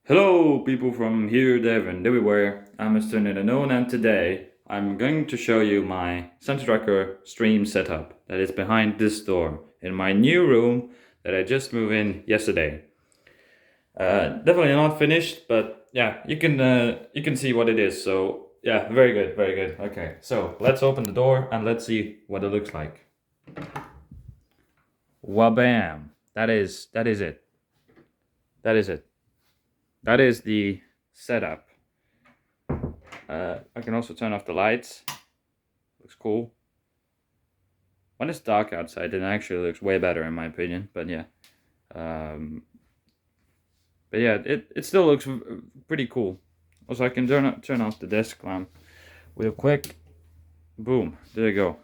Hello, people from here, there, and everywhere. I'm Mr. Unknown, and today I'm going to show you my Center Tracker stream setup that is behind this door in my new room that I just moved in yesterday. Definitely not finished, but yeah, you can see what it is. So yeah, very good, very good. Okay, so let's open the door and let's see what it looks like. Wabam! That is it. That is it. That is the setup. I can also turn off the lights. Looks cool. When it's dark outside, it actually looks way better in my opinion. But yeah, um, it still looks pretty cool. Also, I can turn off the desk lamp with a quick boom. There you go.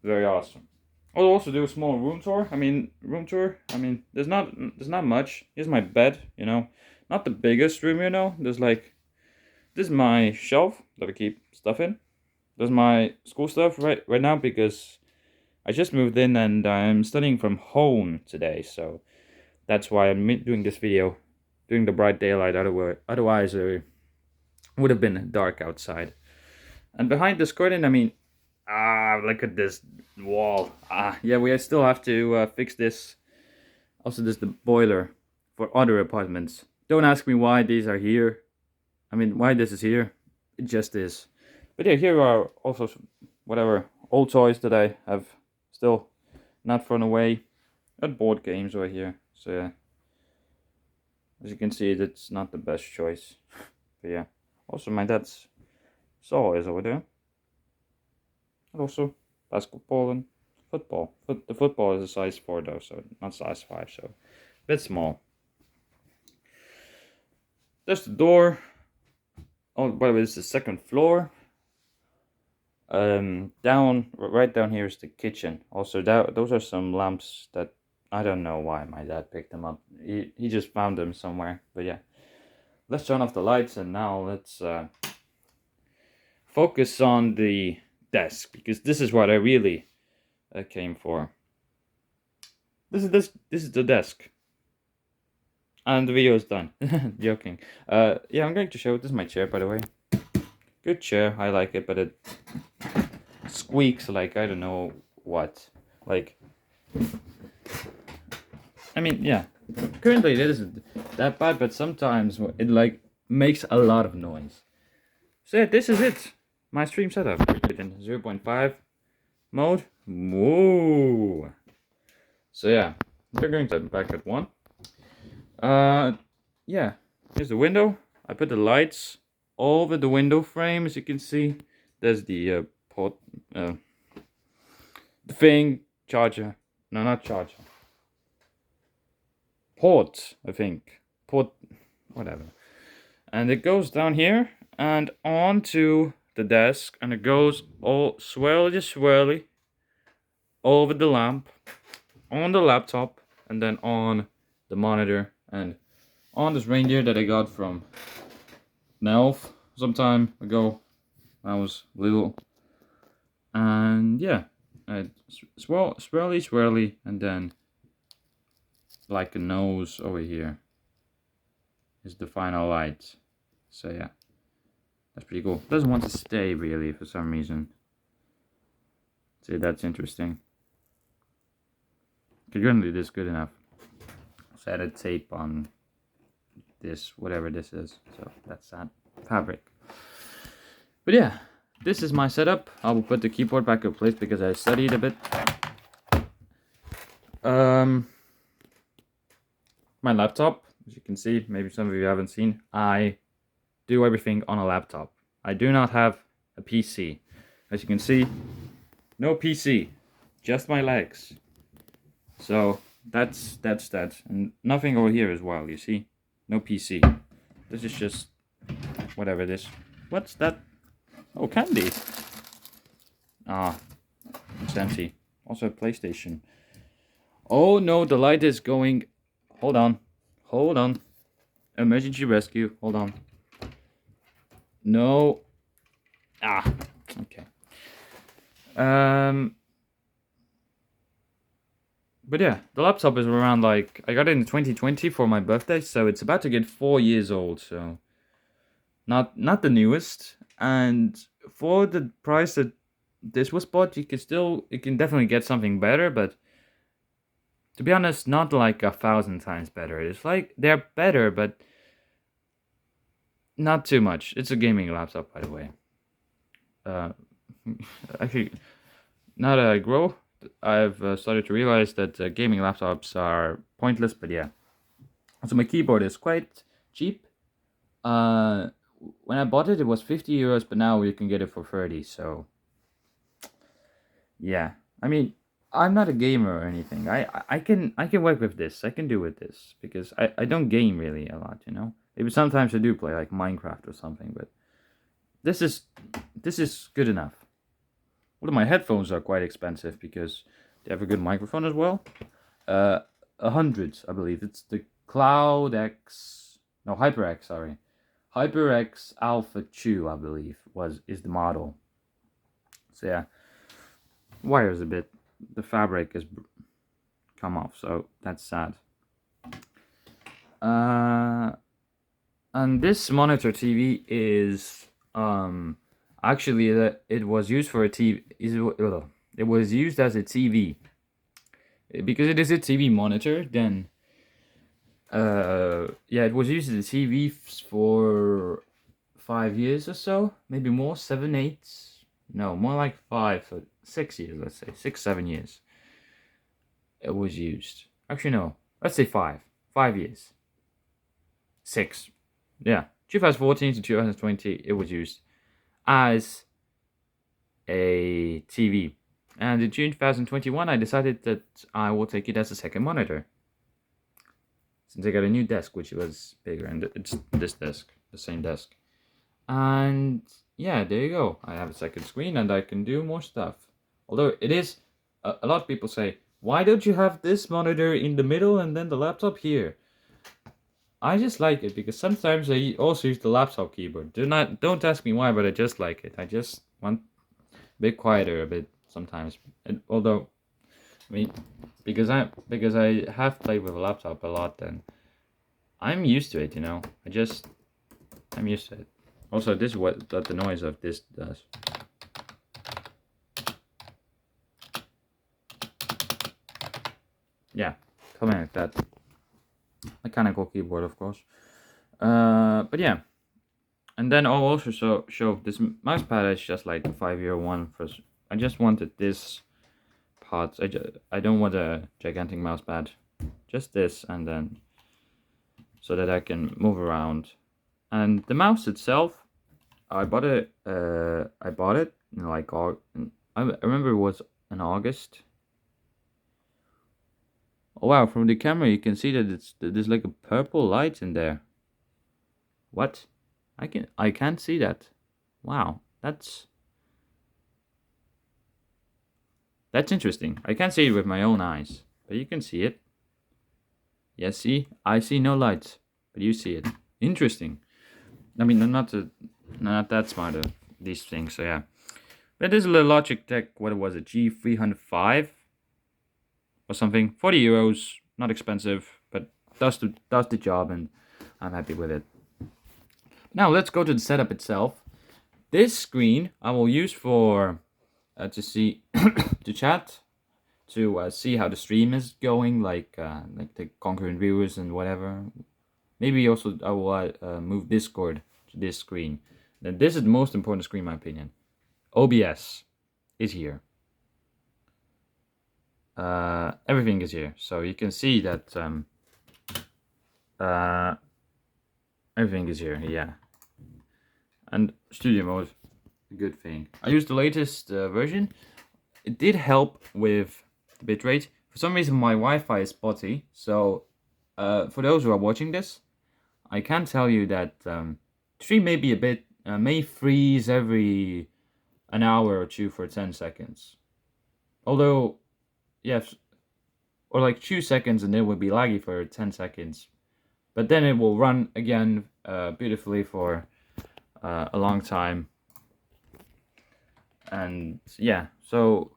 Very awesome. I'll also do a small room tour. There's not much. Here's my bed. Not the biggest room. There's like this is my shelf that I keep stuff in. There's my school stuff right now because I just moved in and I'm studying from home today, so that's why I'm doing this video during the bright daylight. Otherwise, it would have been dark outside. And behind this curtain, look at this wall. Yeah, we still have to fix this. Also, this is the boiler for other apartments. Don't ask me why these are here. Why this is here. It just is. But yeah, here are also whatever old toys that I have still not thrown away. Got board games right here. So yeah, as you can see, that's not the best choice. But yeah, also my dad's saw is over there. And also basketball and football. The football is a size 4 though, so not size 5, so a bit small. There's the door. Oh, by the way, this is the second floor. Right down here is the kitchen. Also, those are some lamps that I don't know why my dad picked them up. He just found them somewhere. But yeah, let's turn off the lights and now let's focus on the desk because this is what I really came for. This is the desk, and the video is done. Joking. Yeah, I'm going to show. This is my chair, by the way. Good chair. I like it, but it squeaks like I don't know what. Yeah. Currently it isn't that bad, but sometimes it makes a lot of noise. So yeah, this is it. My stream setup in 0.5 mode. Whoa. So yeah, we're going to back at 1. Yeah, here's the window. I put the lights over the window frame, as you can see. There's the port, the thing, charger. No, not charger. Port, I think. Port, whatever. And it goes down here and onto the desk, and it goes all swirly over the lamp, on the laptop, and then on the monitor, and on this reindeer that I got from Nelf some time ago. I was little, and yeah, swirly, and then like a nose over here is the final light. So yeah, that's pretty cool. Doesn't want to stay really for some reason. See, that's interesting. Currently this is good enough. So I added tape on this, whatever this is. So that's that fabric. But yeah, this is my setup. I will put the keyboard back in place because I studied a bit. My laptop, as you can see, maybe some of you haven't seen, I do everything on a laptop. I do not have a PC. As you can see, no PC, just my legs. So that's that, and nothing over here as well. You see, no PC. This is just whatever this. What's that? Oh, candy. It's empty. Also a PlayStation. Oh no, the light is going. Hold on. Emergency rescue. Hold on. No. Okay. But yeah, the laptop is around like I got it in 2020 for my birthday, so it's about to get 4 years old. So not the newest, and for the price that this was bought, you can definitely get something better. But to be honest, not like 1,000 times better. It's like they're better, but not too much. It's a gaming laptop, by the way. Uh, actually, now that I grow, I've started to realize that gaming laptops are pointless. But yeah, so my keyboard is quite cheap. Uh, when I bought it, it was 50 euros, but now you can get it for 30. So yeah, I mean, I'm not a gamer or anything. I can work with this. I can do with this because I don't game really a lot. Maybe sometimes I do play like Minecraft or something, but this is this is good enough. Well, my headphones are quite expensive because they have a good microphone as well. Uh, 100, I believe. It's the Cloud X, no HyperX, sorry, HyperX Alpha 2, I believe is the model. So yeah, wires a bit. The fabric has come off, so that's sad. Uh, and this monitor TV is actually it was used for a TV. It was used as a TV because it is a TV monitor. Then yeah, it was used as a TV for 5 years or so, maybe more, 7, 8. No, more like 6 years. Let's say 6, 7 years. It was used. Actually, no. Let's say 5. 5 years. 6. Yeah. 2014 to 2020, it was used as a TV. And in June 2021, I decided that I will take it as a second monitor. Since I got a new desk, which was bigger, and it's this desk, the same desk. And yeah, there you go. I have a second screen and I can do more stuff. Although it is, a lot of people say, why don't you have this monitor in the middle and then the laptop here? I just like it because sometimes I also use the laptop keyboard. Don't ask me why, but I just like it. I just want a bit quieter a bit sometimes. And although, I mean, because I have played with a laptop a lot, then I'm used to it. I'm used to it. Also, this is what the noise of this does. Yeah, something like that. Mechanical keyboard, of course. But yeah, and then I'll also show this mouse pad is just like a 5-year one. I just wanted this part. I don't want a gigantic mouse pad, just this, and then so that I can move around. And the mouse itself, I bought it. I bought it in like I remember it was in August. Oh wow! From the camera, you can see that there's like a purple light in there. What? I can't see that. Wow, that's interesting. I can't see it with my own eyes, but you can see it. Yeah, see, I see no lights, but you see it. Interesting. I mean, I'm not that smart of these things, so yeah. But this is a Logitech. What was it? G305 or something. 40 euros. Not expensive, but does the job, and I'm happy with it. Now let's go to the setup itself. This screen I will use for to see to chat, to see how the stream is going, like the concurrent viewers and whatever. Maybe also I will move Discord to this screen. Then this is the most important screen, in my opinion. OBS is here. Everything is here, so you can see that everything is here. Yeah, and studio mode, a good thing. I used the latest version. It did help with bitrate. For some reason, my Wi-Fi is spotty. So, for those who are watching this, I can tell you that stream may be a bit may freeze every an hour or two for 10 seconds. Although, yes, or like 2 seconds, and it will be laggy for 10 seconds. But then it will run again beautifully for a long time. And yeah, so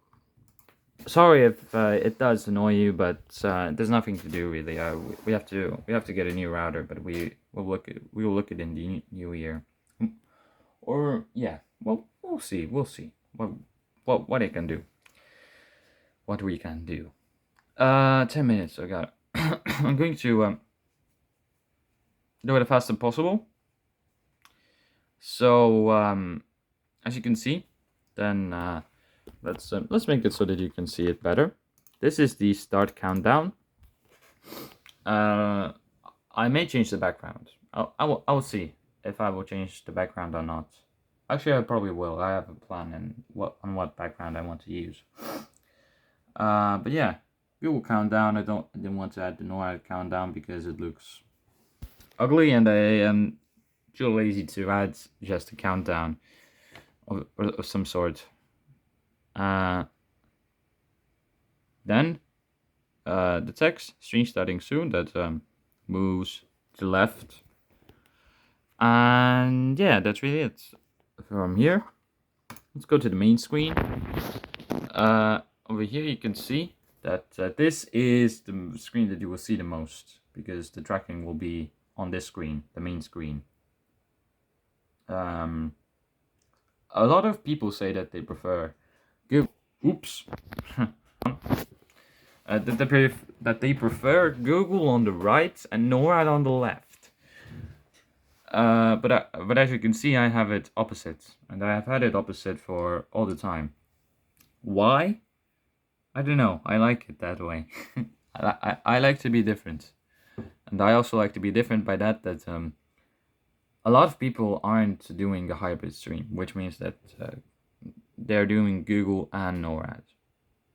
Sorry if it does annoy you, but there's nothing to do really. We have to get a new router, but we will look at in the new year. Or yeah, well we'll see what it can do, what we can do. 10 minutes. I got it. I'm going to do it as fast as possible. So as you can see, then let's make it so that you can see it better. This is the start countdown. I may change the background. I will see if I will change the background or not. Actually, I probably will. I have a plan on what background I want to use. But yeah, Google countdown. I didn't want to add the NORAD countdown because it looks ugly, and I am too lazy to add just a countdown of some sort. Then the text stream starting soon, that moves to the left, and yeah, that's really it. From here, let's go to the main screen. Over here you can see that this is the screen that you will see the most, because the tracking will be on this screen, the main screen. A lot of people say that they prefer Google. Oops. That they prefer Google on the right and NORAD on the left. But as you can see, I have it opposite, and I have had it opposite for all the time. Why? I don't know. I like it that way. I like to be different, and I also like to be different by that a lot of people aren't doing a hybrid stream, which means that they're doing Google and NORAD.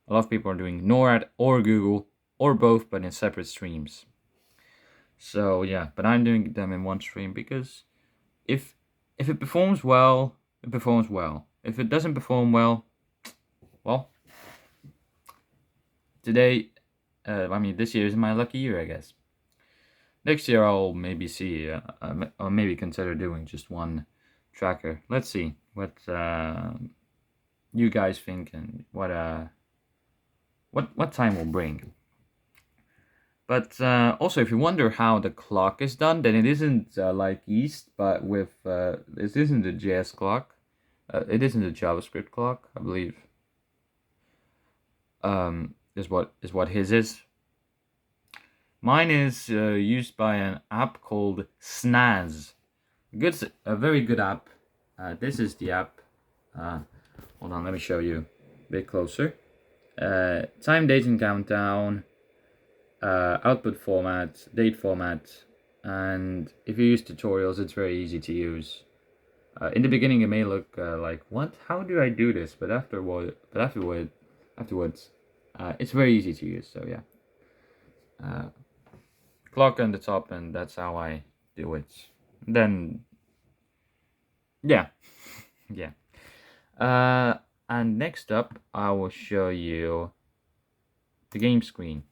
A lot of people are doing NORAD or Google or both, but in separate streams. So yeah, but I'm doing them in one stream because if it performs well, it performs well. If it doesn't perform well, today, this year is my lucky year, I guess. Next year I'll maybe see, or maybe consider doing just one tracker. Let's see what you guys think and what time will bring. But also, if you wonder how the clock is done, then it isn't like Yeast, but with this isn't a JS clock. It isn't a JavaScript clock, I believe. Is what his is. Mine is used by an app called Snaz. A very good app. This is the app. Hold on, let me show you a bit closer. Time, date, and countdown. Output format, date format, and if you use tutorials, it's very easy to use. In the beginning, it may look like, what? How do I do this? But afterwards, it's very easy to use. So yeah, clock on the top, and that's how I do it. Then, yeah, yeah. And next up, I will show you the game screen,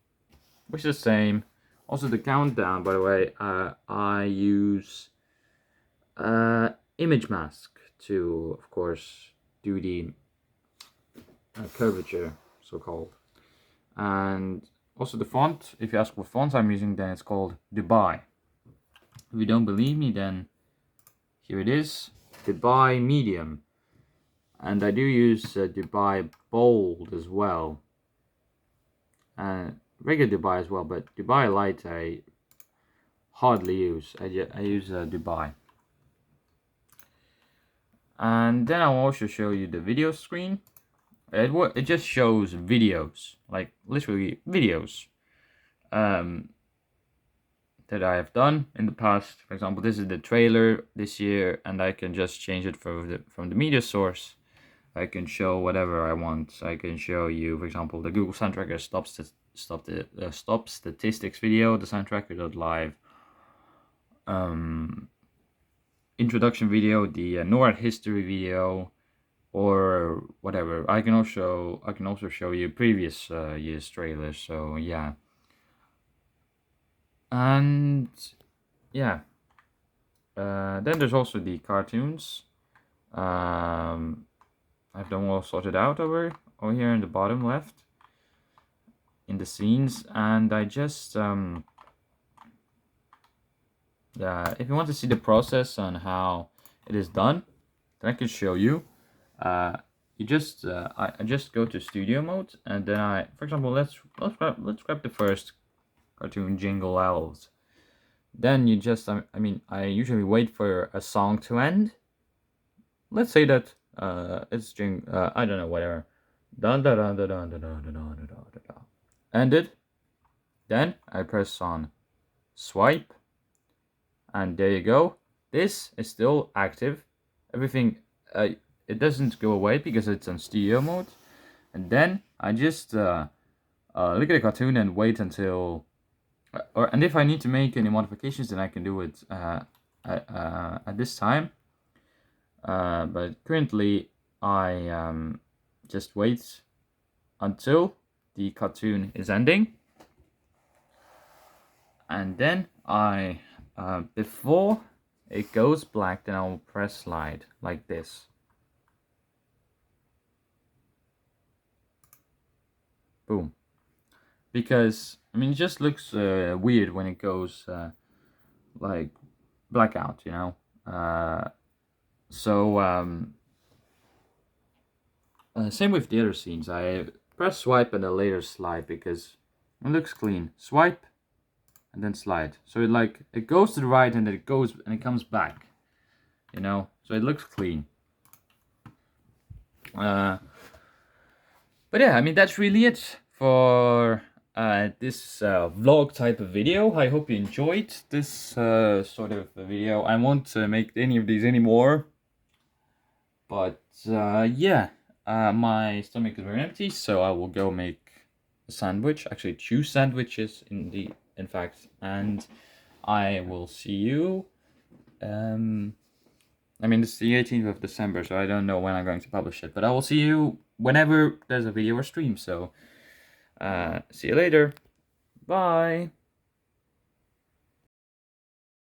which is the same. Also, the countdown, by the way, I use image mask to, of course, do the curvature, so-called. And also the font, if you ask what font I'm using, then it's called Dubai. If you don't believe me, then here it is, Dubai Medium. And I do use Dubai Bold as well. Regular Dubai as well, but Dubai Light I hardly use. I use Dubai. And then I'll also show you the video screen. It just shows videos, like literally videos that I have done in the past. For example, this is the trailer this year, and I can just change it from the media source. I can show whatever I want. I can show you, for example, the Google Soundtracker stop statistics video, the Soundtracker.live introduction video, the NORAD history video, or whatever. I can also show you previous year's trailers. So yeah, and yeah, then there's also the cartoons. I've them all sorted out over here in the bottom left. in the scenes, and I just yeah, if you want to see the process on how it is done, then I can show you. You just I just go to studio mode, and then for example, let's grab the first cartoon, Jingle Elves. Then you just I usually wait for a song to end. Let's say that it's I don't know, whatever. Dun dun dun dun dun dun dun dun dun dun dun. Ended. Then I press on swipe, and there you go. This is still active. Everything it doesn't go away because it's on studio mode. And then I just look at the cartoon and wait until, and if I need to make any modifications, then I can do it at this time. But currently, I just wait until the cartoon is ending, and then I before it goes black, then I'll press slide like this. Boom. Because it just looks weird when it goes like blackout, you know. Same with the other scenes. I press swipe and then later slide because it looks clean. Swipe and then slide. So it goes to the right and then it goes and it comes back. You know, so it looks clean. But yeah, that's really it for this vlog type of video. I hope you enjoyed this sort of video. I won't make any of these anymore. But yeah, my stomach is very empty, so I will go make a sandwich. Actually, 2 sandwiches in fact, and I will see you. It's the 18th of December, so I don't know when I'm going to publish it, but I will see you whenever there's a video or stream. So, see you later. Bye.